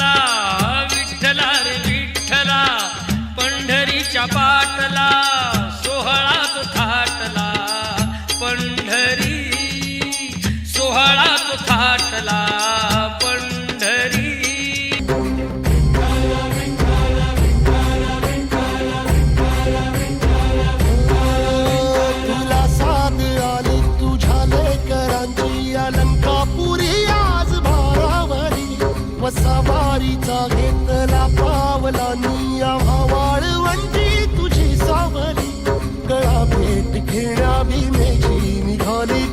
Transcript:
पाटला विठ्ठला रे विठ्ठला पंढरीच्या पाटला सोहळात थाटला पंढरी सोहळात थाटला पंढरी तुला साथ आली तुझ्या लेकरांची अलंकापुरी आज भारावरी वसावारीचा घेतला पावला निया वाळवंटी तुझी सावली गळा भेट घेण्या भीमेची निघाली